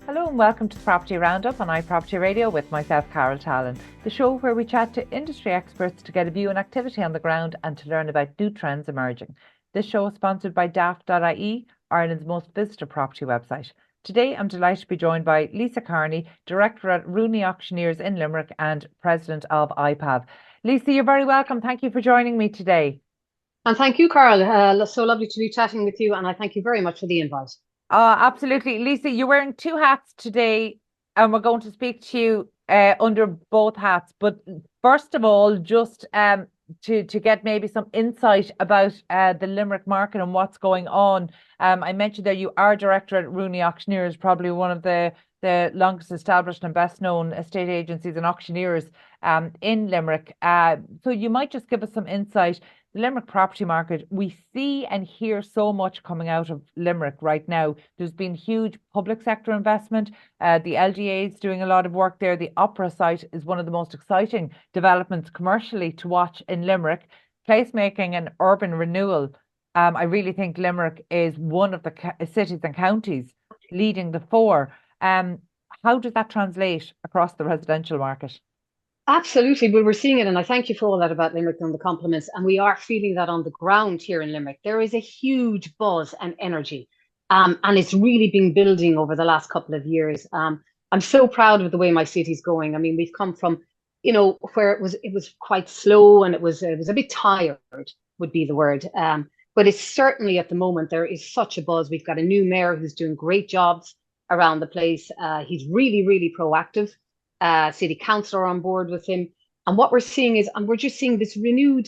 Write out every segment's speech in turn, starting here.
Hello and welcome to the Property Roundup on iPropertyRadio with myself, Carol Tallon, the show where we chat to industry experts to get a view on activity on the ground and to learn about new trends emerging. This show is sponsored by daft.ie, Ireland's most visited property website. Today I'm delighted to be joined by Lisa Kearney, Director at Rooney Auctioneers in Limerick and President of IPAV. Lisa, you're very welcome. Thank you for joining me today. And thank you, Carol. So lovely to be chatting with you, and I thank you very much for the invite. Absolutely. Lisa, you're wearing two hats today, and we're going to speak to you under both hats. But first of all, just to get maybe some insight about the Limerick market and what's going on. I mentioned that you are director at Rooney Auctioneers, probably one of the longest established and best known estate agencies and auctioneers in Limerick. So you might just give us some insight. The Limerick property market, we see and hear so much coming out of Limerick right now. There's been huge public sector investment. The LGA is doing a lot of work there. The Opera site is one of the most exciting developments commercially to watch in Limerick. Placemaking and urban renewal. I really think Limerick is one of the cities and counties leading the four. How does that translate across the residential market? Absolutely. Well, we're seeing it, and I thank you for all that about Limerick and the compliments. And we are feeling that on the ground here in Limerick. There is a huge buzz and energy, and it's really been building over the last couple of years. I'm so proud of the way my city's going. I mean, we've come from, where it was quite slow and it was a bit tired, would be the word. But it's certainly at the moment there is such a buzz. We've got a new mayor who's doing great jobs around the place. He's really, really proactive. City council are on board with him. And what we're seeing is, and we're just seeing this renewed,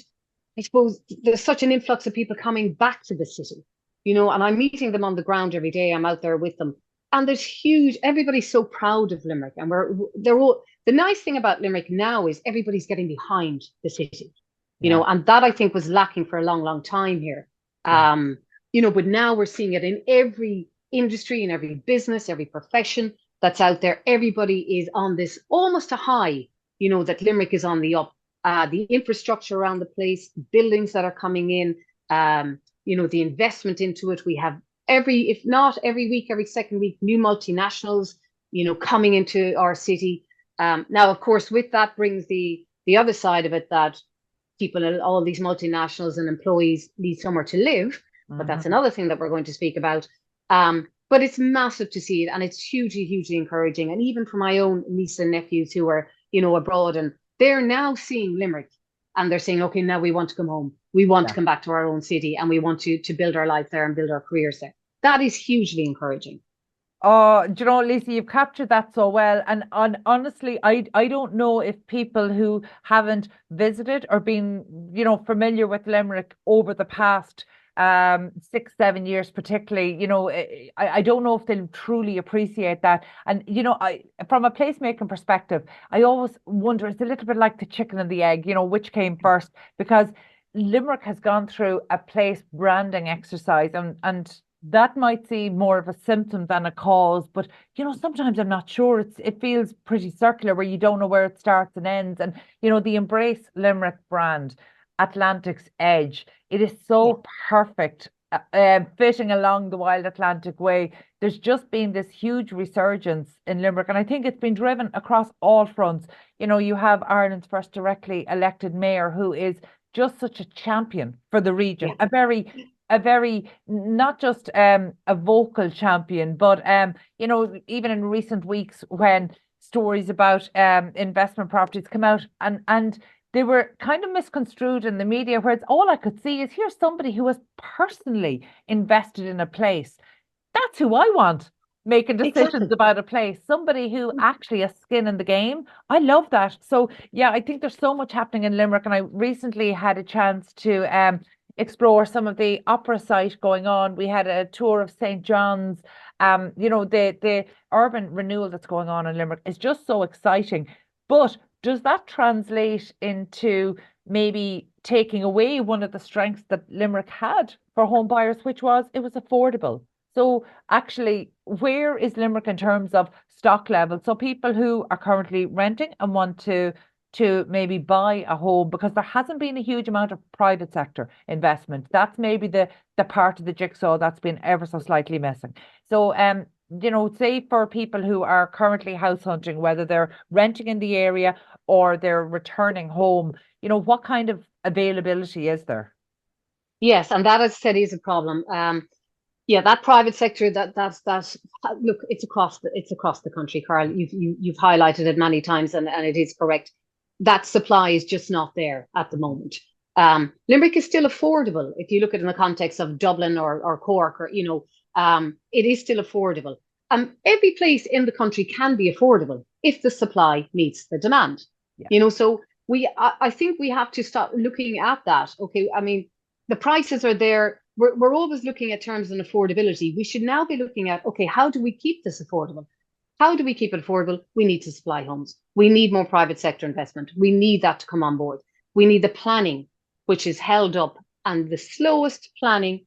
I suppose, there's such an influx of people coming back to the city, and I'm meeting them on the ground every day. I'm out there with them. And there's huge, everybody's so proud of Limerick. And the nice thing about Limerick now is everybody's getting behind the city, and that I think was lacking for a long, long time here. But now we're seeing it in every industry, in every business, every profession that's out there. Everybody is on this almost a high, that Limerick is on the up. The infrastructure around the place, buildings that are coming in, the investment into it. We have if not every week, every second week, new multinationals, coming into our city. Now, of course, with that brings the other side of it, that people, all these multinationals and employees need somewhere to live. But that's another thing that we're going to speak about. But it's massive to see it, and it's hugely, hugely encouraging. And even for my own niece and nephews who are, abroad, and they're now seeing Limerick, and they're saying, okay, now we want to come home. We want to come back to our own city, and we want to build our life there and build our careers there. That is hugely encouraging. Oh, do you know, Lisa, you've captured that so well. And honestly, I don't know if people who haven't visited or been, familiar with Limerick over the past 6, 7 years, particularly, I don't know if they'll truly appreciate that. And, from a placemaking perspective, I always wonder, it's a little bit like the chicken and the egg, which came first, because Limerick has gone through a place branding exercise, and that might seem more of a symptom than a cause, but sometimes I'm not sure. It feels pretty circular, where you don't know where it starts and ends. And the Embrace Limerick brand, Atlantic's Edge, it is so perfect, fitting along the Wild Atlantic Way. There's just been this huge resurgence in Limerick, and I think it's been driven across all fronts. You have Ireland's first directly elected mayor, who is just such a champion for the region, a very not just a vocal champion, but even in recent weeks, when stories about investment properties come out, and they were kind of misconstrued in the media, where it's all I could see is, here's somebody who has personally invested in a place. That's who I want making decisions about a place. Somebody who actually has skin in the game. I love that. So yeah, I think there's so much happening in Limerick, and I recently had a chance to explore some of the opera site going on. We had a tour of St. John's. The urban renewal that's going on in Limerick is just so exciting. But does that translate into maybe taking away one of the strengths that Limerick had for home buyers, which was it was affordable? So actually, where is Limerick in terms of stock level? So people who are currently renting and want to maybe buy a home, because there hasn't been a huge amount of private sector investment. That's maybe the part of the jigsaw that's been ever so slightly missing. So say for people who are currently house hunting, whether they're renting in the area or they're returning home, what kind of availability is there? Yes, and that, as I said, is a problem. Yeah, that private sector, that's look, it's across the country, Carl. You've highlighted it many times, and it is correct. That supply is just not there at the moment. Limerick is still affordable if you look at it in the context of Dublin or Cork, or it is still affordable. Every place in the country can be affordable if the supply meets the demand. Yeah. So I think we have to start looking at that. Okay, I mean, the prices are there. We're always looking at terms and affordability. We should now be looking at, okay, how do we keep this affordable? How do we keep it affordable? We need to supply homes. We need more private sector investment. We need that to come on board. We need the planning, which is held up, and the slowest planning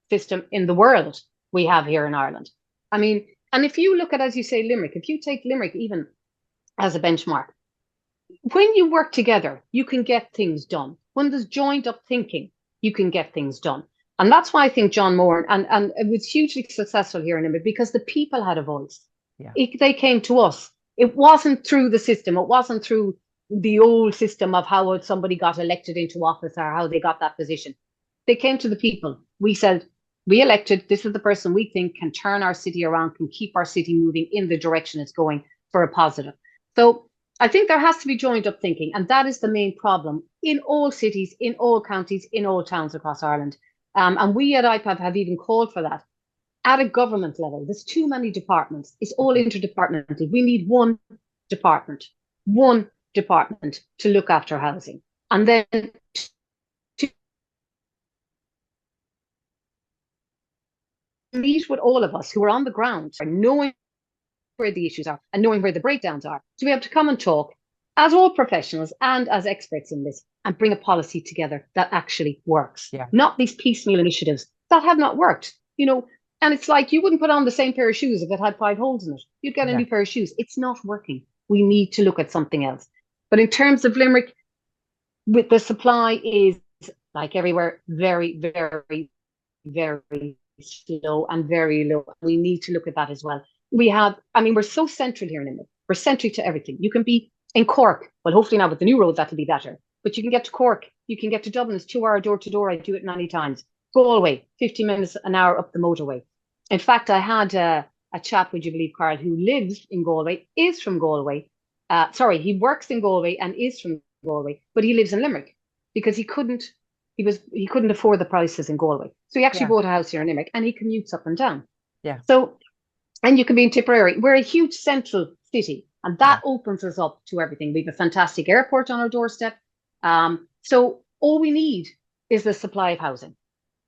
system in the world we have here in Ireland. I mean, and if you look at, as you say, Limerick, if you take Limerick even as a benchmark, when you work together, you can get things done. When there's joined up thinking, you can get things done. And that's why I think John Moore, and it was hugely successful here in Limerick, because the people had a voice. Yeah. They came to us. It wasn't through the system. It wasn't through the old system of how somebody got elected into office or how they got that position. They came to the people. We said, we elected, this is the person we think can turn our city around, can keep our city moving in the direction it's going for a positive. So I think there has to be joined up thinking, and that is the main problem in all cities, in all counties, in all towns across Ireland. And we at IPAV have even called for that. At a government level, there's too many departments. It's all interdepartmental. We need one department to look after housing. And then to meet with all of us who are on the ground, knowing where the issues are and knowing where the breakdowns are, to be able to come and talk as all professionals and as experts in this, and bring a policy together that actually works. Yeah. Not these piecemeal initiatives that have not worked, and it's like you wouldn't put on the same pair of shoes if it had 5 holes in it. You'd get a new pair of shoes. It's not working. We need to look at something else. But in terms of Limerick, with the supply is, like everywhere, very, very, very slow and very low. We need to look at that as well. We're so central here in Limerick. We're central to everything. You can be in Cork. Well, hopefully now with the new road, that'll be better. But you can get to Cork. You can get to Dublin. It's 2 hour door to door. I do it many times. Galway, 50 minutes an hour up the motorway. In fact, I had a chap, would you believe, Carl, who lives in Galway, is from Galway. He works in Galway and is from Galway, but he lives in Limerick because he couldn't afford the prices in Galway. So he actually bought a house here in Limerick, and he commutes up and down. Yeah. So, and you can be in Tipperary. We're a huge central city, and that opens us up to everything. We have a fantastic airport on our doorstep. So all we need is the supply of housing.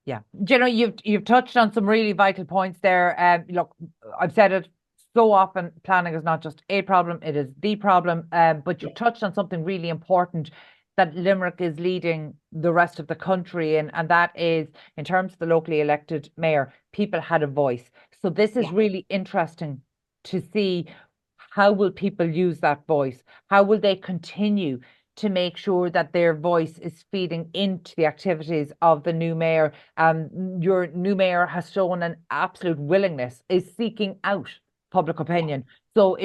Yeah. You've touched on some really vital points there. Look, I've said it so often, planning is not just a problem, it is the problem. But you've touched on something really important that Limerick is leading the rest of the country in, and that is, in terms of the locally elected mayor, people had a voice. So this is really interesting to see, how will people use that voice? How will they continue to make sure that their voice is feeding into the activities of the new mayor? Your new mayor has shown an absolute willingness, is seeking out public opinion. So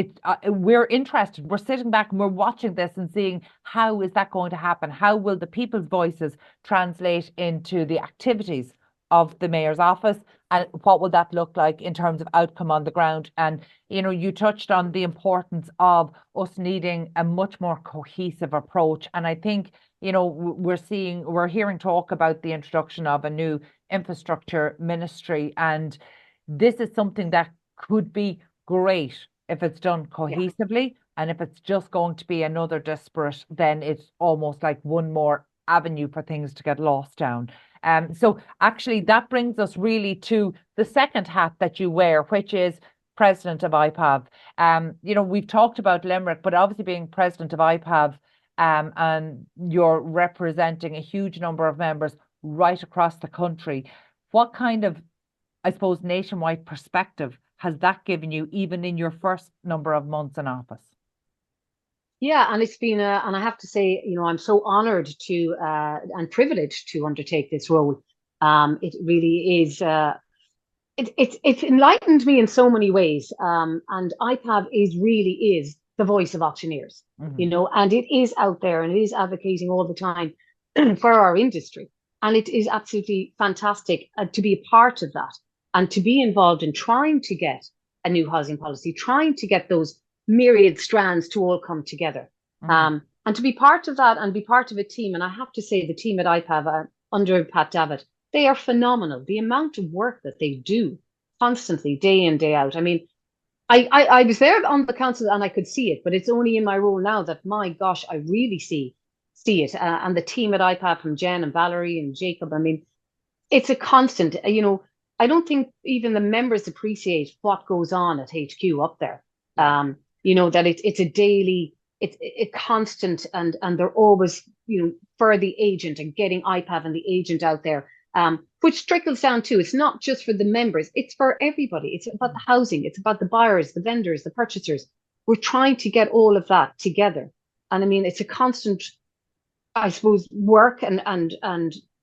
we're interested. We're sitting back and we're watching this and seeing, how is that going to happen? How will the people's voices translate into the activities of the mayor's office, and what will that look like in terms of outcome on the ground? And you touched on the importance of us needing a much more cohesive approach, and I think we're hearing talk about the introduction of a new infrastructure ministry, and this is something that could be great if it's done cohesively. And if it's just going to be another disparate, then it's almost like one more avenue for things to get lost down. So actually that brings us really to the second hat that you wear, which is President of IPAV. We've talked about Limerick, but obviously being President of IPAV, and you're representing a huge number of members right across the country. What kind of, I suppose, nationwide perspective has that given you, even in your first number of months in office? Yeah, and it's been, and I have to say, I'm so honoured to and privileged to undertake this role. It really is It's enlightened me in so many ways. And IPAV is the voice of auctioneers, Mhm. and it is out there and it is advocating all the time for our industry. And it is absolutely fantastic to be a part of that and to be involved in trying to get a new housing policy, trying to get those myriad strands to all come together. Mhm. And to be part of that and be part of a team. And I have to say, the team at IPAV under Pat Davitt, they are phenomenal. The amount of work that they do constantly, day in, day out. I mean, I was there on the council and I could see it, but it's only in my role now that, my gosh, I really see it. And the team at IPAV, from Jen and Valerie and Jacob, I mean, it's a constant. I don't think even the members appreciate what goes on at HQ up there. That it's a daily, it's a constant, and they're always, for the agent and getting IPAV and the agent out there, which trickles down to, it's not just for the members, it's for everybody. It's about the housing, it's about the buyers, the vendors, the purchasers. We're trying to get all of that together. And I mean, it's a constant, I suppose, work and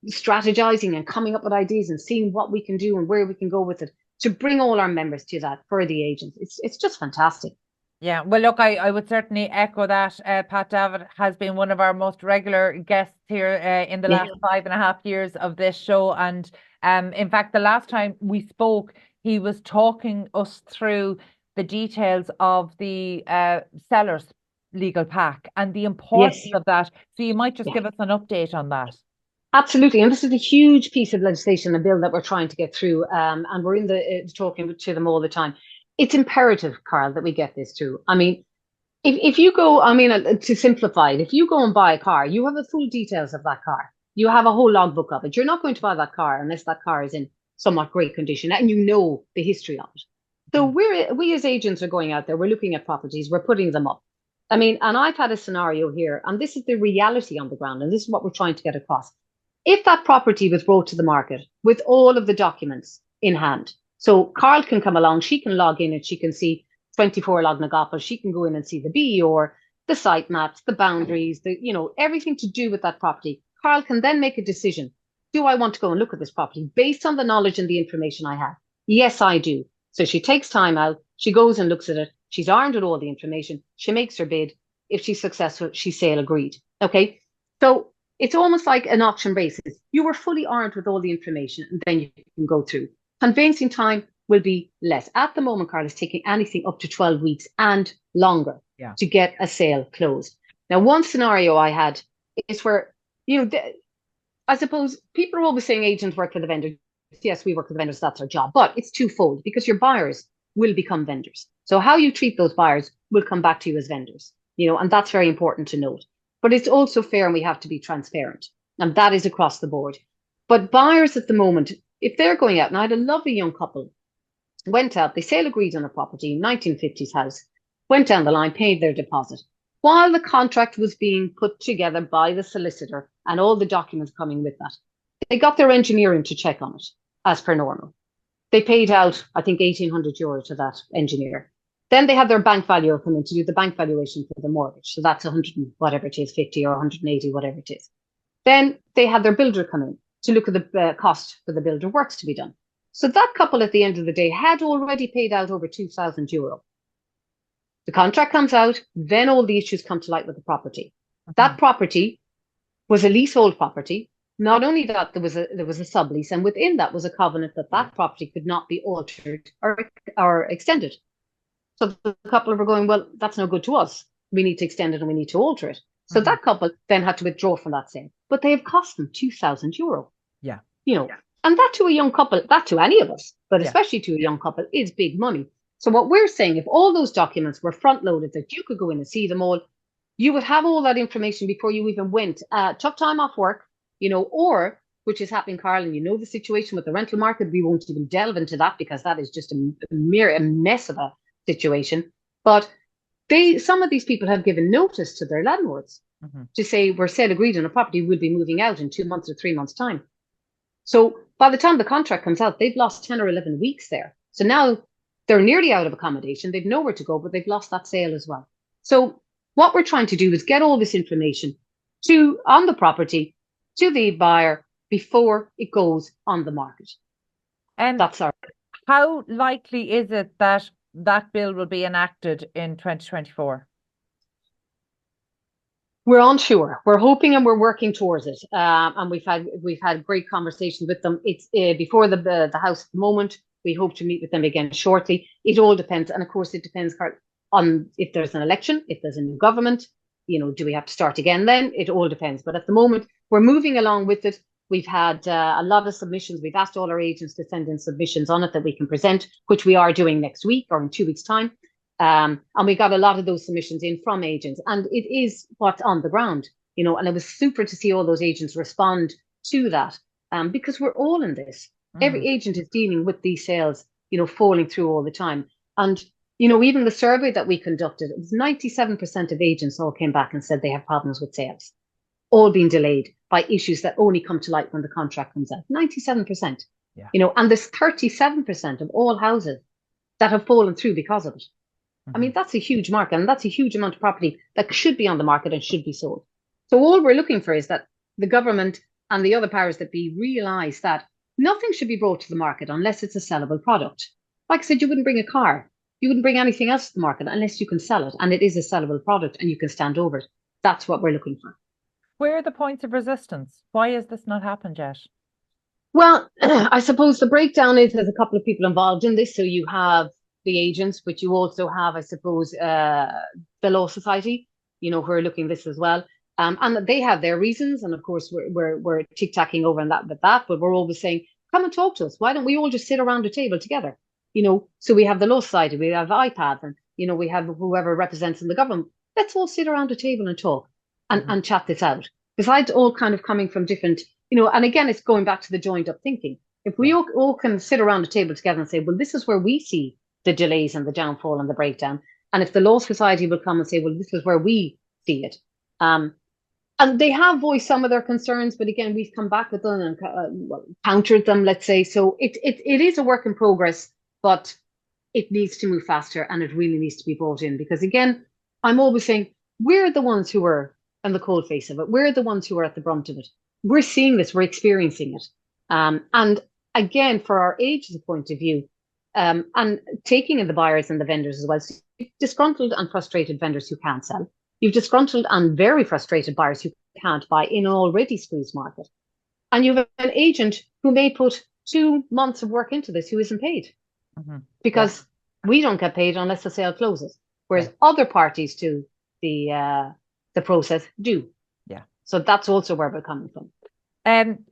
strategizing and coming up with ideas and seeing what we can do and where we can go with it to bring all our members to that for the agents. It's just fantastic. Yeah, well, look, I would certainly echo that. Pat Davitt has been one of our most regular guests here in the Yeah. last 5.5 years of this show. And in fact, the last time we spoke, he was talking us through the details of the seller's legal pack and the importance Yes. of that. So you might just Yeah. give us an update on that. Absolutely. And this is a huge piece of legislation, a bill that we're trying to get through. And we're in the talking to them all the time. It's imperative, Carl, that we get this through. I mean, if you go, I mean, to simplify it, if you go and buy a car, you have the full details of that car. You have a whole logbook of it. You're not going to buy that car unless that car is in somewhat great condition and you know the history of it. So Mm. we as agents are going out there, we're looking at properties, we're putting them up. I mean, and I've had a scenario here, and this is the reality on the ground, and this is what we're trying to get across. If that property was brought to the market with all of the documents in hand, so Carl can come along, she can log in and she can see 24 Lognagappa, she can go in and see the BEOR, the site maps, the boundaries, everything to do with that property. Carl can then make a decision. Do I want to go and look at this property based on the knowledge and the information I have? Yes, I do. So she takes time out, she goes and looks at it, she's armed with all the information, she makes her bid. If she's successful, she's sale agreed. Okay. So it's almost like an auction basis. You were fully armed with all the information and then you can go through. Conveyancing time will be less. At the moment, Carl, is taking anything up to 12 weeks and longer to get a sale closed. Now, one scenario I had is where, I suppose people are always saying agents work for the vendor. Yes, we work for the vendors, that's our job. But it's twofold because your buyers will become vendors. So how you treat those buyers will come back to you as vendors, and that's very important to note. But it's also fair and we have to be transparent. And that is across the board. But buyers at the moment, if they're going out, and I had a lovely young couple, went out, they sale agreed on a property, 1950s house, went down the line, paid their deposit. While the contract was being put together by the solicitor and all the documents coming with that, they got their engineering to check on it as per normal. They paid out, I think, €1,800 to that engineer. Then they had their bank valuer come in to do the bank valuation for the mortgage. So that's 100 and whatever it is, 50 or 180, whatever it is. Then they had their builder come in to look at the cost for the builder works to be done. So that couple at the end of the day had already paid out over €2,000. The contract comes out, then all the issues come to light with the property. That property was a leasehold property. Not only that, there was a sublease, and within that was a covenant that property could not be altered or extended. So the couple were going, well, that's no good to us. We need to extend it and we need to alter it. So that couple then had to withdraw from that sale. But they have cost them €2,000. Yeah. And that to a young couple, that to any of us, but especially to a young couple, is big money. So what we're saying, if all those documents were front loaded, that you could go in and see them all, you would have all that information before you even went, took time off work, or, which is happening, Carl, and the situation with the rental market, we won't even delve into that because that is just a mess of a situation. But some of these people have given notice to their landlords to say, we're sale agreed on a property, we'll be moving out in 2 months or 3 months' time. So by the time the contract comes out, they've lost 10 or 11 weeks there. So now they're nearly out of accommodation. They've nowhere to go, but they've lost that sale as well. So what we're trying to do is get all this information on the property to the buyer before it goes on the market. And that's our How likely is it that that bill will be enacted in 2024? We're unsure. We're hoping and we're working towards it. And we've had great conversations with them. It's before the House at the moment. We hope to meet with them again shortly. It all depends, and of course, it depends on if there's an election, if there's a new government. Do we have to start again then? It all depends. But at the moment, we're moving along with it. We've had a lot of submissions. We've asked all our agents to send in submissions on it that we can present, which we are doing next week or in 2 weeks' time. And we got a lot of those submissions in from agents, and it is what's on the ground, and it was super to see all those agents respond to that, because we're all in this. Every agent is dealing with these sales, falling through all the time. And, even the survey that we conducted, it was 97% of agents all came back and said they have problems with sales, all being delayed by issues that only come to light when the contract comes out. 97%. Yeah. And there's 37% of all houses that have fallen through because of it. I mean, that's a huge market, and that's a huge amount of property that should be on the market and should be sold. So all we're looking for is that the government and the other powers that be realise that nothing should be brought to the market unless it's a sellable product. Like I said, you wouldn't bring a car, you wouldn't bring anything else to the market unless you can sell it, and it is a sellable product and you can stand over it. That's what we're looking for. Where are the points of resistance? Why has this not happened yet? Well, I suppose the breakdown is there's a couple of people involved in this. So you have the agents, but you also have, I suppose, the Law Society, who are looking at this as well. And they have their reasons. And of course, we're tic-tacking over on that with that, but we're always saying, come and talk to us. Why don't we all just sit around a table together? So we have the Law Society, we have IPAV, and, we have whoever represents in the government. Let's all sit around a table and talk and chat this out. Besides all kind of coming from different, and again, it's going back to the joined up thinking. If we all can sit around a table together and say, well, this is where we see the delays and the downfall and the breakdown. And if the Law Society will come and say, well, this is where we see it. And they have voiced some of their concerns, but again, we've come back with them and countered them, let's say. So it is a work in progress, but it needs to move faster, and it really needs to be brought in. Because again, I'm always saying, we're the ones who are in the cold face of it. We're the ones who are at the brunt of it. We're seeing this, we're experiencing it. And again, for our agents' point of view, and taking in the buyers and the vendors as well. So disgruntled and frustrated vendors who can't sell. You've disgruntled and very frustrated buyers who can't buy in an already squeezed market. And you have an agent who may put 2 months of work into this who isn't paid, because we don't get paid unless the sale closes, whereas other parties to the process do. Yeah. So that's also where we're coming from.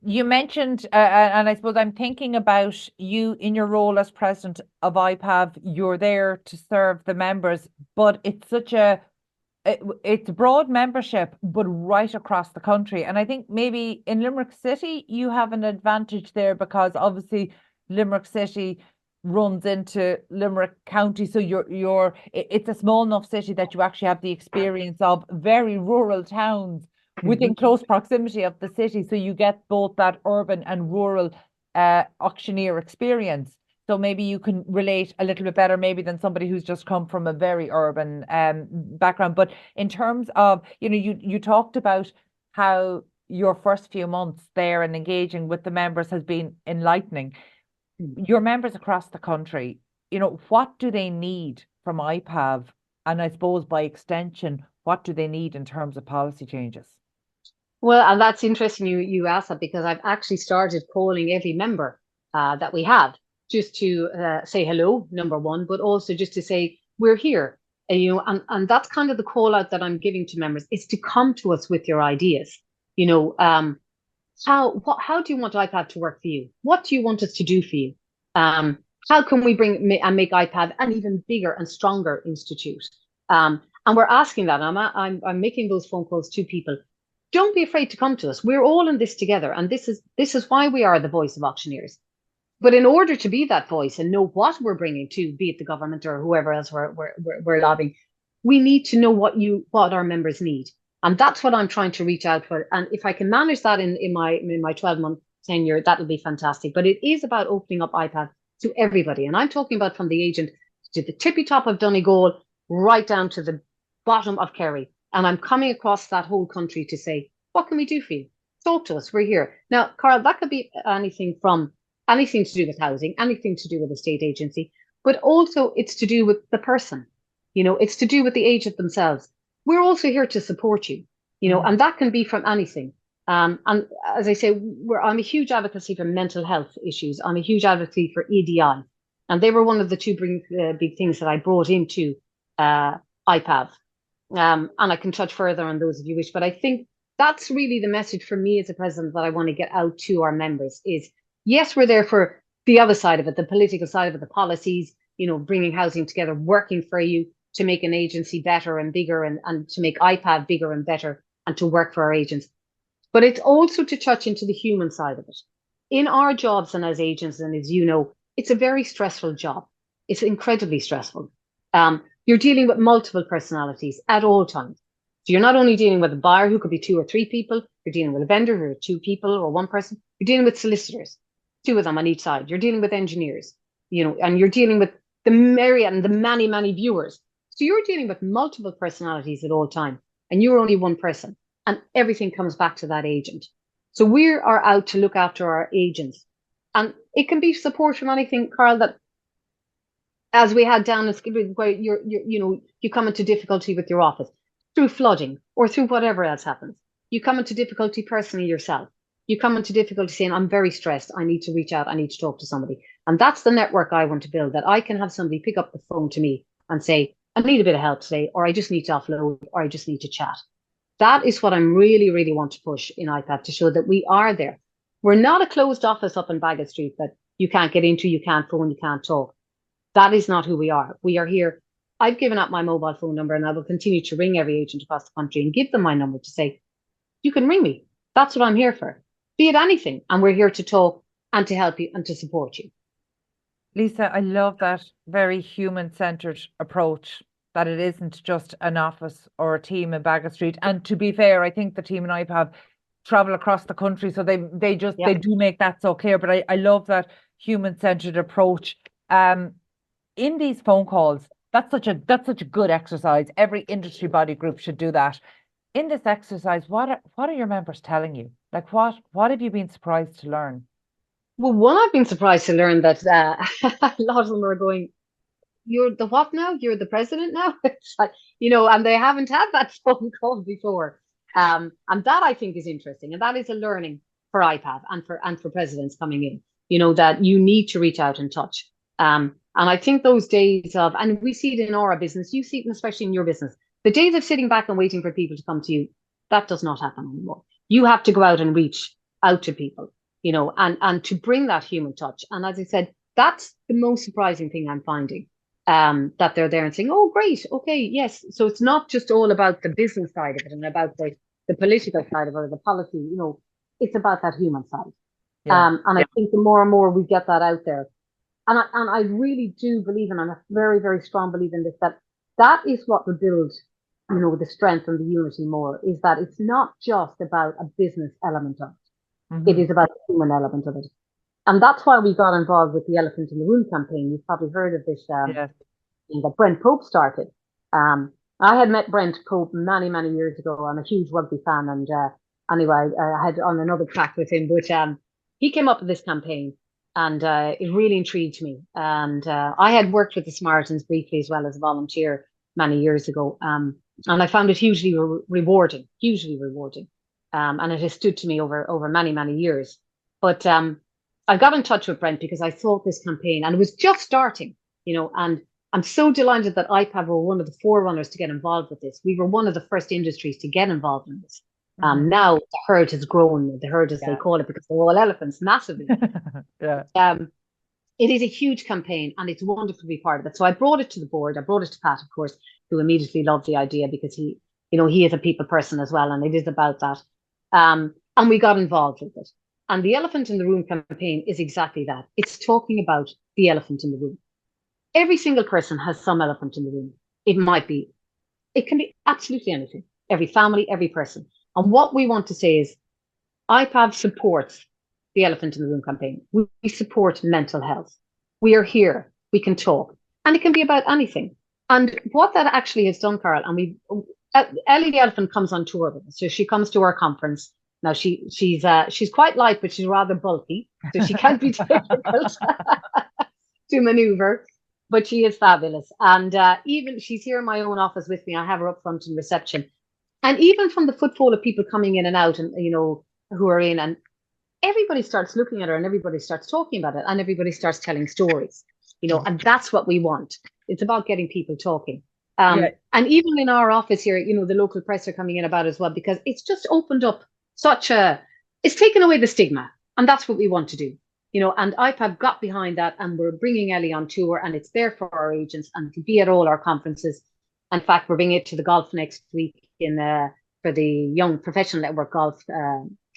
You mentioned, and I suppose I'm thinking about you in your role as president of IPAV. You're there to serve the members, but it's it's broad membership, but right across the country. And I think maybe in Limerick City, you have an advantage there, because obviously Limerick City runs into Limerick County. So it's a small enough city that you actually have the experience of very rural towns within close proximity of the city. So you get both that urban and rural auctioneer experience. So maybe you can relate a little bit better maybe than somebody who's just come from a very urban background. But in terms of, you talked about how your first few months there and engaging with the members has been enlightening. Your members across the country, what do they need from IPAV? And I suppose by extension, what do they need in terms of policy changes? Well, and that's interesting you asked that, because I've actually started calling every member that we have, just to say hello, number one, but also just to say we're here. And that's kind of the call out that I'm giving to members, is to come to us with your ideas. How do you want IPAV to work for you? What do you want us to do for you? How can we make IPAV an even bigger and stronger institute? And we're asking that. I'm making those phone calls to people. Don't be afraid to come to us. We're all in this together. And this is why we are the voice of auctioneers. But in order to be that voice and know what we're bringing to, be it the government or whoever else we're lobbying, we need to know what our members need. And that's what I'm trying to reach out for. And if I can manage that in my 12-month tenure, that'll be fantastic. But it is about opening up IPAV to everybody. And I'm talking about from the agent to the tippy top of Donegal, right down to the bottom of Kerry. And I'm coming across that whole country to say, what can we do for you? Talk to us. We're here. Now, Carol, that could be anything from anything to do with housing, anything to do with a state agency, but also it's to do with the person. It's to do with the agent themselves. We're also here to support you, and that can be from anything. And as I say, I'm a huge advocacy for mental health issues. I'm a huge advocate for EDI. And they were one of the two big things that I brought into IPAV. And I can touch further on those if you wish. But I think that's really the message for me as a president that I want to get out to our members is, yes, we're there for the other side of it, the political side of it, the policies, bringing housing together, working for you to make an agency better and bigger and to make IPAV bigger and better and to work for our agents. But it's also to touch into the human side of it. In our jobs and as agents, and as you know, it's a very stressful job. It's incredibly stressful. You're dealing with multiple personalities at all times. So you're not only dealing with a buyer who could be 2 or 3 people, you're dealing with a vendor who are 2 people or 1 person. You're dealing with solicitors, 2 of them on each side. You're dealing with engineers, and you're dealing with the myriad and the many, many viewers. So you're dealing with multiple personalities at all times, and you're only 1 person, and everything comes back to that agent. So we are out to look after our agents, and it can be support from anything, Carl, that as we had down in Skibbereen, where you come into difficulty with your office through flooding or through whatever else happens. You come into difficulty personally yourself. You come into difficulty saying, I'm very stressed. I need to reach out. I need to talk to somebody. And that's the network I want to build, that I can have somebody pick up the phone to me and say, I need a bit of help today, or I just need to offload, or I just need to chat. That is what I'm really, really want to push in IPAV, to show that we are there. We're not a closed office up in Bagot Street that you can't get into, you can't phone, you can't talk. That is not who we are. We are here. I've given up my mobile phone number, and I will continue to ring every agent across the country and give them my number to say, you can ring me. That's what I'm here for. Be it anything. And we're here to talk and to help you and to support you. Lisa, I love that very human-centered approach, that it isn't just an office or a team in Bagot Street. And to be fair, I think the team in IPAV travel across the country, so they do make that so clear. But I love that human-centered approach. In these phone calls, that's such a good exercise. Every industry body group should do that. In this exercise, what are your members telling you? Like, what have you been surprised to learn? Well, one, I've been surprised to learn that a lot of them are going, you're the what now? You're the president now? It's like, and they haven't had that phone call before. And that I think is interesting. And that is a learning for IPAV and for presidents coming in, that you need to reach out and touch. And I think those days of, and we see it in our business, you see it especially in your business, the days of sitting back and waiting for people to come to you, that does not happen anymore. You have to go out and reach out to people, and to bring that human touch. And as I said, that's the most surprising thing I'm finding, that they're there and saying, oh, great. Okay. Yes. So it's not just all about the business side of it and about the political side of it, or the policy, it's about that human side. Yeah. And I think the more and more we get that out there, and I really do believe, and I'm a very, very strong believer in this, that is what will build, the strength and the unity more, is that it's not just about a business element of it. Mm-hmm. It is about the human element of it. And that's why we got involved with the Elephant in the Room campaign. You've probably heard of this, thing that Brent Pope started. I had met Brent Pope many, many years ago. I'm a huge rugby fan. And anyway, I had on another track with him, but he came up with this campaign. And it really intrigued me. And I had worked with the Samaritans briefly as well as a volunteer many years ago. And I found it hugely rewarding. And it has stood to me over many, many years. But I got in touch with Brent because I thought this campaign, and it was just starting, and I'm so delighted that IPAV were one of the forerunners to get involved with this. We were one of the first industries to get involved in this. Now the herd has grown, the herd as they call it, because they're all elephants, massively. It is a huge campaign, and it's wonderful to be part of it. So I brought it to the board. I brought it to Pat, of course, who immediately loved the idea because he is a people person as well, and it is about that. And we got involved with it. And the Elephant in the Room campaign is exactly that. It's talking about the elephant in the room. Every single person has some elephant in the room. It can be absolutely anything. Every family, every person. And what we want to say is IPAV supports the Elephant in the Room campaign. We support mental health. We are here. We can talk. And it can be about anything. And what that actually has done, Carol, and Ellie the Elephant comes on tour with us. So she comes to our conference Now she's quite light, but she's rather bulky, so she can be difficult to maneuver. But she is fabulous, and even she's here in my own office with me. I have her up front in reception, and even from the footfall of people coming in and out, and who are in, and everybody starts looking at her, and everybody starts talking about it, and everybody starts telling stories, and that's what we want. It's about getting people talking. And even in our office here, the local press are coming in about it as well, because it's just opened up it's taken away the stigma, and that's what we want to do. And IPAV got behind that, and we're bringing Ellie on tour, and it's there for our agents and to be at all our conferences. In fact, we're bringing it to the golf next week for the Young Professional Network Golf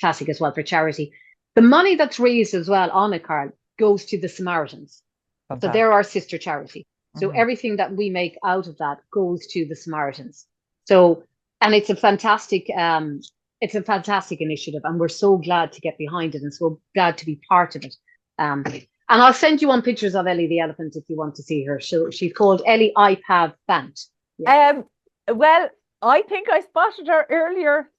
Classic as well, for charity. The money that's raised as well on it, Carl, goes to the Samaritans. Fantastic. So they're our sister charity. So everything that we make out of that goes to the Samaritans. So, and it's a fantastic initiative, and we're so glad to get behind it and so glad to be part of it. And I'll send you on pictures of Ellie the elephant if you want to see her. She's called Ellie IPAV Fant. Yeah. Well, I think I spotted her earlier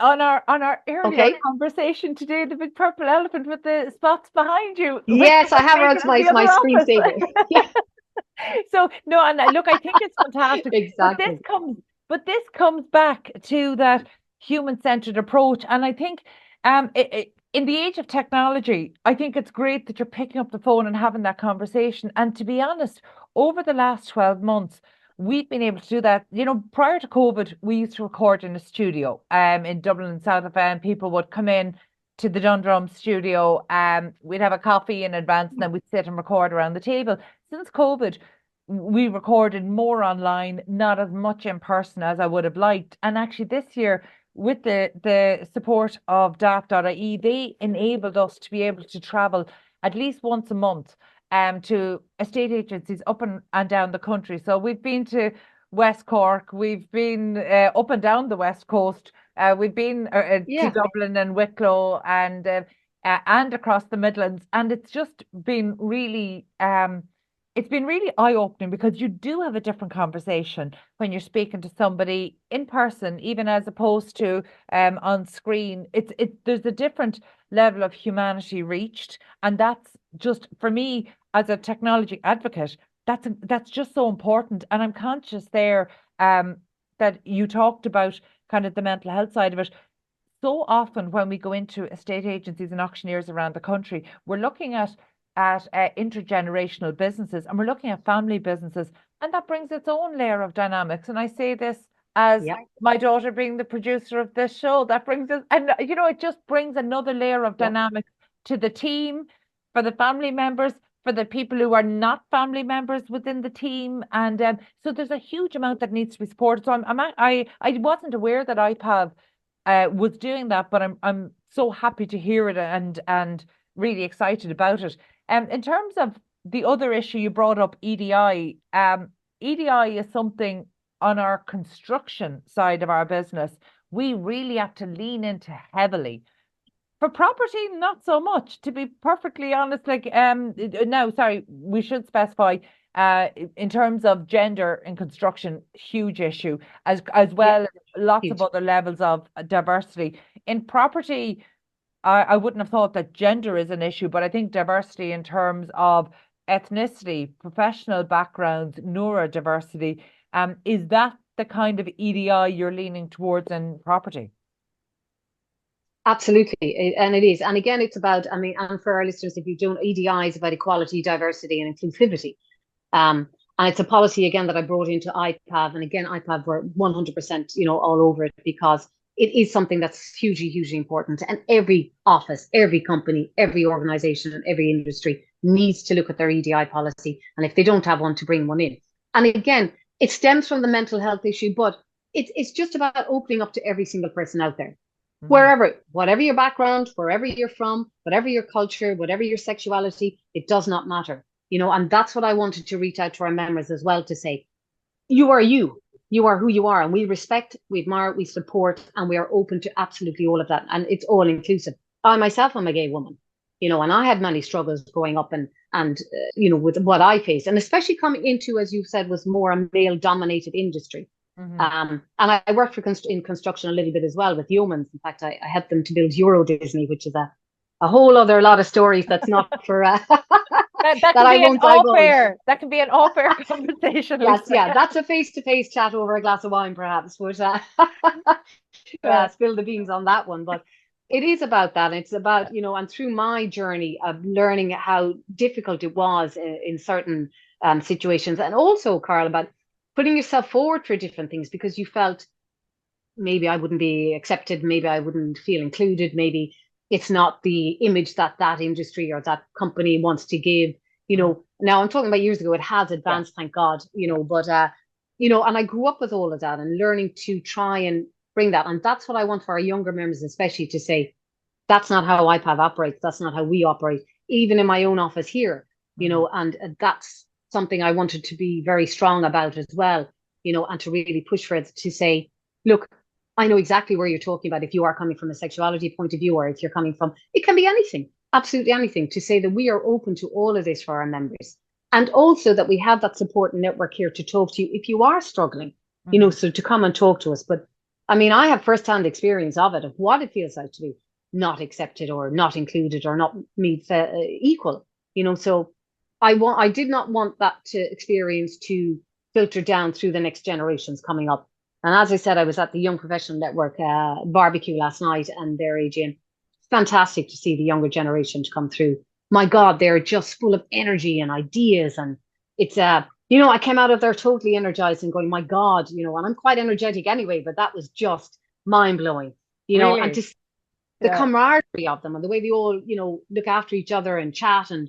on our earlier conversation today, the big purple elephant with the spots behind you. Yes, I have her as my screensaver. Yeah. So no, and look, I think it's fantastic. Exactly. But this comes back to that human-centered approach, and I think in the age of technology, I think it's great that you're picking up the phone and having that conversation. And to be honest, over the last 12 months, we've been able to do that. Prior to COVID, we used to record in a studio in Dublin and South of End. People would come in to the Dundrum studio. We'd have a coffee in advance, and then we'd sit and record around the table. Since COVID, we recorded more online, not as much in person as I would have liked. And actually this year, with the support of daft.ie, they enabled us to be able to travel at least once a month to estate agencies up and down the country. So we've been to West Cork, we've been up and down the West Coast, we've been to Dublin and Wicklow and across the Midlands, and it's just been really it's been really eye-opening, because you do have a different conversation when you're speaking to somebody in person, even as opposed to on screen. There's a different level of humanity reached, and that's just, for me as a technology advocate, that's just so important. And I'm conscious there that you talked about kind of the mental health side of it. So often when we go into estate agencies and auctioneers around the country, we're looking at intergenerational businesses, and we're looking at family businesses, and that brings its own layer of dynamics. And I say this as my daughter being the producer of this show, that brings us, and it just brings another layer of dynamics to the team, for the family members, for the people who are not family members within the team. And so there's a huge amount that needs to be supported. So I wasn't aware that IPAV was doing that, but I'm so happy to hear it and really excited about it. In terms of the other issue you brought up, EDI, EDI is something on our construction side of our business we really have to lean into heavily. For property, not so much, to be perfectly honest. We should specify in terms of gender in construction, huge issue, as well as lots of other levels of diversity. In property, I wouldn't have thought that gender is an issue, but I think diversity in terms of ethnicity, professional backgrounds, neurodiversity, is that the kind of EDI you're leaning towards in property? Absolutely, and it is. And again, it's about, and for our listeners, if you don't, EDI is about equality, diversity, and inclusivity. And it's a policy, again, that I brought into IPAV. And again, IPAV were 100%, all over it, because it is something that's hugely, hugely important. And every office, every company, every organization, and every industry needs to look at their EDI policy. And if they don't have one, to bring one in. And again, it stems from the mental health issue, but it's just about opening up to every single person out there. Wherever, whatever your background, wherever you're from, whatever your culture, whatever your sexuality, it does not matter. And that's what I wanted to reach out to our members as well, to say, you are you. You are who you are, and we respect, we admire, we support, and we are open to absolutely all of that. And it's all inclusive. I myself am a gay woman, and I had many struggles growing up and with what I faced, and especially coming into, as you said, was more a male dominated industry. And I worked in construction a little bit as well with Yeomans. In fact, I helped them to build Euro Disney, which is a whole other lot of stories that's not for That that can I be an won't divulge. off-air. That can be an off-air conversation, Yes, Lisa. yeah, that's a face-to-face chat over a glass of wine, perhaps. But spill the beans on that one. But it is about that. It's about, and through my journey of learning how difficult it was in certain situations, and also, Carl, about putting yourself forward for different things because you felt maybe I wouldn't be accepted, maybe I wouldn't feel included, maybe it's not the image that that industry or that company wants to give. Now I'm talking about years ago. It has advanced, thank God. But and I grew up with all of that and learning to try and bring that, and that's what I want for our younger members, especially, to say that's not how IPAV operates. That's not how we operate, even in my own office here. And that's something I wanted to be very strong about as well. And to really push for it, to say, look, I know exactly where you're talking about. If you are coming from a sexuality point of view, or if you're coming from, it can be anything, absolutely anything, to say that we are open to all of this for our members. And also that we have that support network here to talk to you if you are struggling, so to come and talk to us. But I mean, I have firsthand experience of it, of what it feels like to be not accepted or not included or not made equal, so I did not want that experience to filter down through the next generations coming up. And as I said, I was at the Young Professional Network barbecue last night, and their AGM. Fantastic to see the younger generation to come through. My God, they're just full of energy and ideas. And it's, I came out of there totally energized and going, my God, and I'm quite energetic anyway, but that was just mind blowing, Really? and to the camaraderie of them and the way they all, look after each other and chat. And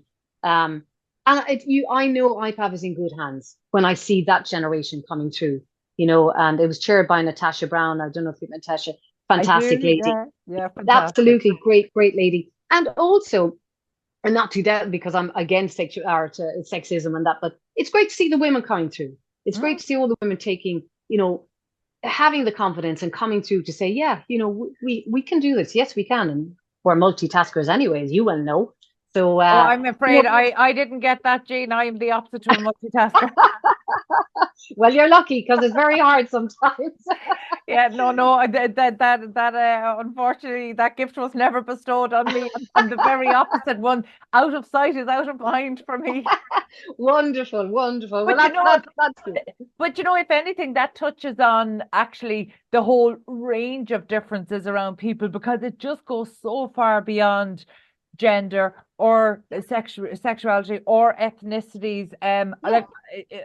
I know IPAV is in good hands when I see that generation coming through. And it was chaired by Natasha Brown. I don't know if you met Natasha. Fantastic lady. Yeah, fantastic. Absolutely great lady. And also, and not to that because I'm against sexism and that, but it's great to see the women coming through. It's great to see all the women taking, having the confidence and coming through to say, yeah, we can do this. Yes, we can. And we're multitaskers anyway, as you well know. So I'm afraid I didn't get that, Jean. I am the opposite to a multitasker. Well, you're lucky because it's very hard sometimes. Yeah, no, that unfortunately that gift was never bestowed on me. I'm the very opposite one. Out of sight is out of mind for me. Wonderful. But Well, that's good. But if anything, that touches on actually the whole range of differences around people, because it just goes so far beyond gender or sexuality or ethnicities. Like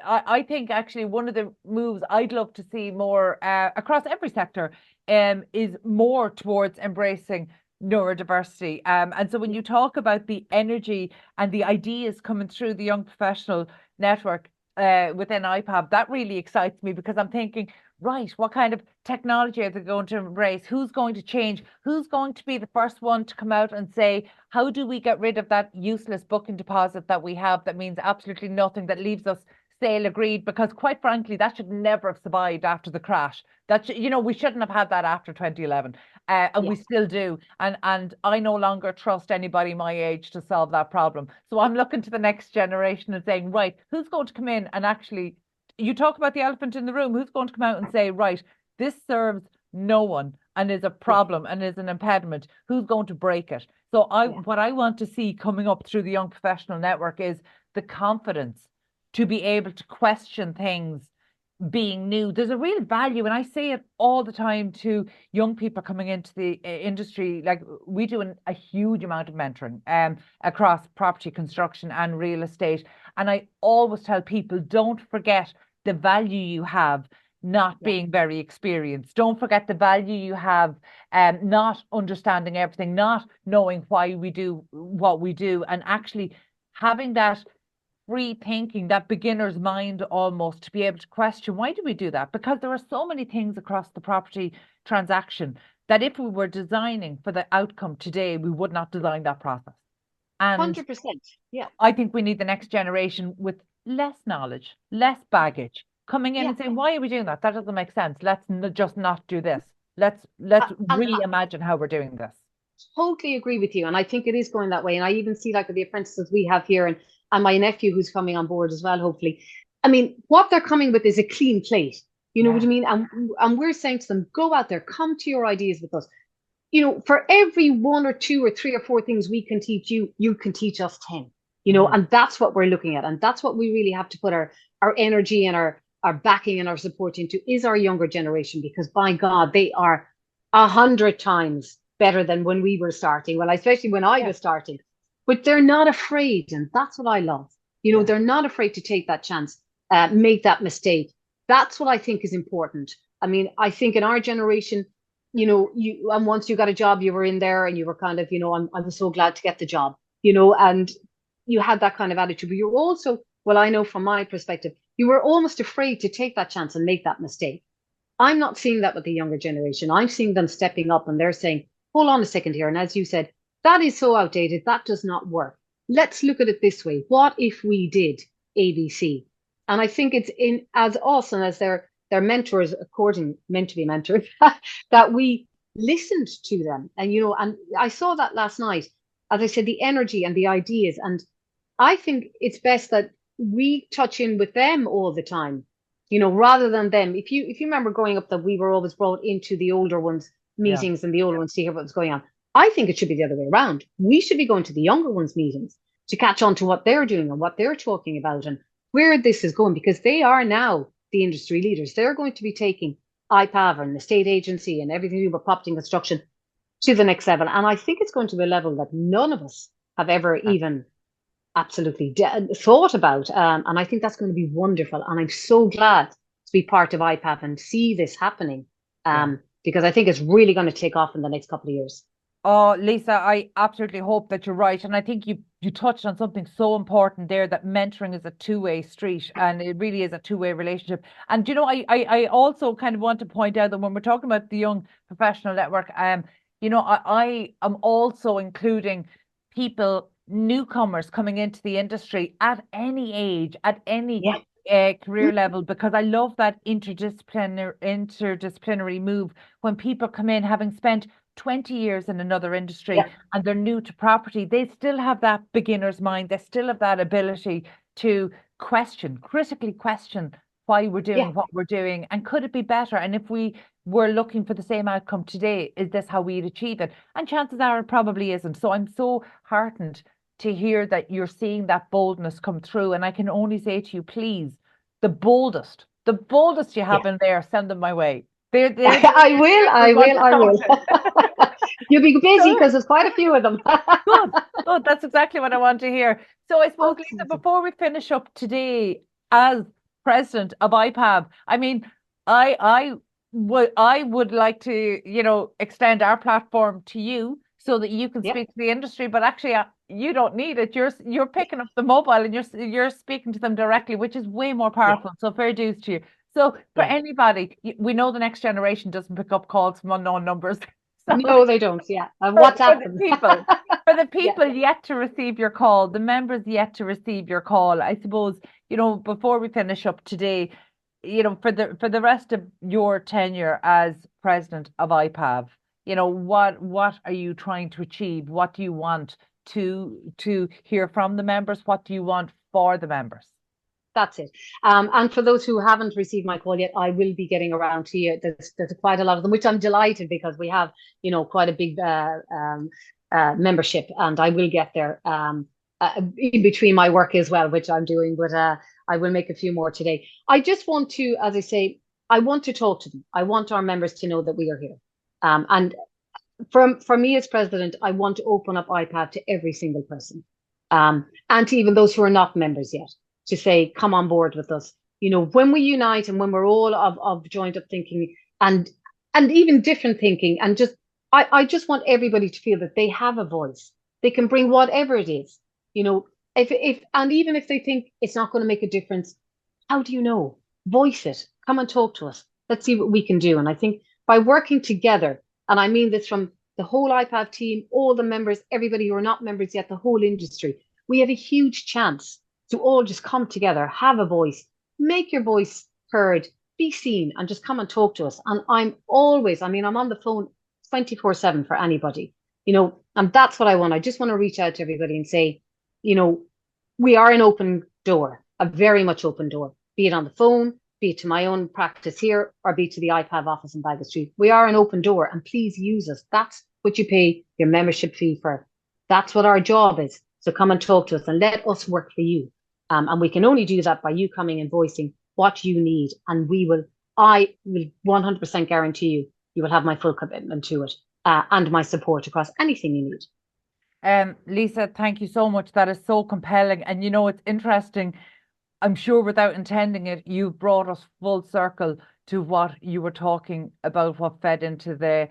I think actually one of the moves I'd love to see more across every sector is more towards embracing neurodiversity. And so when you talk about the energy and the ideas coming through the Young Professional Network within IPAV, that really excites me, because I'm thinking, right, what kind of technology are they going to embrace? Who's going to change? Who's going to be the first one to come out and say, how do we get rid of that useless booking deposit that we have that means absolutely nothing, that leaves us sale agreed? Because quite frankly, that should never have survived after the crash. We shouldn't have had that after 2011. And we still do. And I no longer trust anybody my age to solve that problem. So I'm looking to the next generation and saying, right, who's going to come in and actually, you talk about the elephant in the room, who's going to come out and say, right, this serves no one and is a problem and is an impediment. Who's going to break it? So what I want to see coming up through the Young Professional Network is the confidence to be able to question things being new. There's a real value, and I say it all the time to young people coming into the industry. Like, we do a huge amount of mentoring across property construction and real estate, and I always tell people, don't forget the value you have not being very experienced. Don't forget the value you have not understanding everything, not knowing why we do what we do, and actually having that free thinking, that beginner's mind almost, to be able to question, why do we do that? Because there are so many things across the property transaction that if we were designing for the outcome today, we would not design that process. And 100%. Yeah. I think we need the next generation with less knowledge, less baggage, coming in and saying, why are we doing that? That doesn't make sense. Let's just not do this. Let's reimagine how we're doing this. Totally agree with you. And I think it is going that way. And I even see, like, the apprentices we have here, and my nephew who's coming on board as well, hopefully. I mean, what they're coming with is a clean plate. You know what I mean? And we're saying to them, go out there, come to your ideas with us. You know, for every one or two or three or four things we can teach you, you can teach us 10. You know, and that's what we're looking at. And that's what we really have to put our energy and our backing and our support into, is our younger generation, because by God, they are 100 times better than when we were starting. Well, especially when I was starting, but they're not afraid. And that's what I love. You know, they're not afraid to take that chance, make that mistake. That's what I think is important. I mean, I think in our generation, you know, and once you got a job, you were in there and you were kind of, you know, I was so glad to get the job, you know, and you had that kind of attitude. But you're also, well, I know from my perspective, you were almost afraid to take that chance and make that mistake. I'm not seeing that with the younger generation. I'm seeing them stepping up and they're saying, hold on a second here. And as you said, that is so outdated. That does not work. Let's look at it this way. What if we did ABC? And I think it's in as awesome as their mentors, meant to be mentors, that we listened to them. And, you know, and I saw that last night, as I said, the energy and the ideas. And I think it's best that we touch in with them all the time, you know, rather than them. If you remember growing up, that we were always brought into the older ones' meetings and the older ones to hear what's going on. I think it should be the other way around. We should be going to the younger ones' meetings to catch on to what they're doing and what they're talking about and where this is going, because they are now the industry leaders. They're going to be taking IPAV and the state agency and everything to do with property construction to the next level. And I think it's going to be a level that none of us have ever even absolutely thought about. And I think that's going to be wonderful. And I'm so glad to be part of IPAV and see this happening, because I think it's really going to take off in the next couple of years. Oh, Lisa, I absolutely hope that you're right. And I think you touched on something so important there, that mentoring is a two-way street, and it really is a two-way relationship. And, you know, I also kind of want to point out that when we're talking about the Young Professional Network, you know, I am also including people, newcomers coming into the industry at any age, at any career level, because I love that interdisciplinary move when people come in having spent 20 years in another industry and they're new to property. They still have that beginner's mind. They still have that ability to critically question why we're doing what we're doing, and could it be better? And if we were looking for the same outcome today, is this how we'd achieve it? And chances are it probably isn't. So I'm so heartened to hear that you're seeing that boldness come through. And I can only say to you, please, the boldest you have in there, send them my way. I will. You'll be busy because there's quite a few of them. Good. That's exactly what I want to hear. So I suppose, Lisa, before we finish up today as president of IPAV, I mean, I would like to, you know, extend our platform to you so that you can speak to the industry, but actually you don't need it. You're picking up the mobile and you're speaking to them directly, which is way more powerful. So fair dues to you. So for anybody, we know the next generation doesn't pick up calls from unknown numbers. So no, they don't. What's happened? For the people yet to receive your call, the members yet to receive your call, I suppose, you know, before we finish up today, you know, for the rest of your tenure as president of IPAV, you know, what are you trying to achieve? What do you want to hear from the members? What do you want for the members? That's it. And for those who haven't received my call yet, I will be getting around to you. There's quite a lot of them, which I'm delighted, because we have, you know, quite a big membership, and I will get there in between my work as well, which I'm doing, but I will make a few more today. I just want to, as I say, I want to talk to them. I want our members to know that we are here. And for me as president, I want to open up IPAV to every single person, and to even those who are not members yet, to say, come on board with us. You know, when we unite and when we're all of joined up thinking and even different thinking, and just, I just want everybody to feel that they have a voice. They can bring whatever it is, you know, and even if they think it's not going to make a difference, how do you know? Voice it. Come and talk to us. Let's see what we can do. And I think by working together, and I mean this from the whole IPAV team, all the members, everybody who are not members yet, the whole industry, we have a huge chance to all just come together, have a voice, make your voice heard, be seen, and just come and talk to us. And I'm on the phone 24/7 for anybody, you know, and that's what I want. I just want to reach out to everybody and say, you know, we are an open door, a very much open door, be it on the phone, be it to my own practice here or be it to the IPAV office in Baggot Street. We are an open door, and please use us. That's what you pay your membership fee for. That's what our job is. So come and talk to us and let us work for you. And we can only do that by you coming and voicing what you need. And I will 100% guarantee you will have my full commitment to it, and my support across anything you need. Lisa, thank you so much. That is so compelling. And you know, it's interesting. I'm sure without intending it, you've brought us full circle to what you were talking about, what fed into the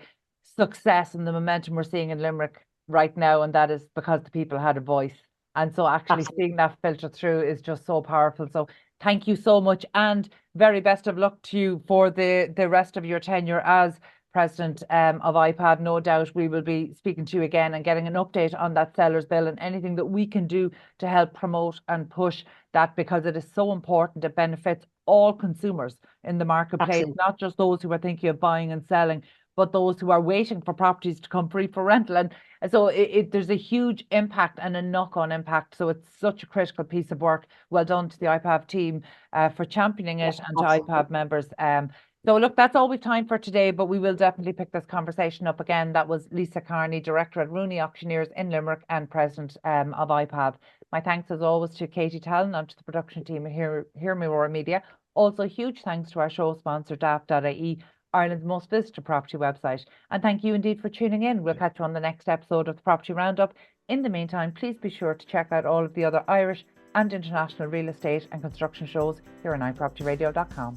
success and the momentum we're seeing in Limerick right now. And that is because the people had a voice. And so actually seeing that filter through is just so powerful. So thank you so much, and very best of luck to you for the rest of your tenure as President of IPAV. No doubt we will be speaking to you again and getting an update on that sellers bill and anything that we can do to help promote and push that, because it is so important. It benefits all consumers in the marketplace. Absolutely. Not just those who are thinking of buying and selling, but those who are waiting for properties to come free for rental. And so there's a huge impact and a knock-on impact. So it's such a critical piece of work. Well done to the IPAV team for championing it, and to IPAV members. So look, that's all we've time for today, but we will definitely pick this conversation up again. That was Lisa Kearney, Director at Rooney Auctioneers in Limerick and President of IPAV. My thanks as always to Katie Tallon and to the production team here Mirror Media. Also, huge thanks to our show sponsor, daft.ie, Ireland's most visited property website. And thank you indeed for tuning in. We'll catch you on the next episode of the Property Roundup. In the meantime, please be sure to check out all of the other Irish and international real estate and construction shows here on iPropertyRadio.com.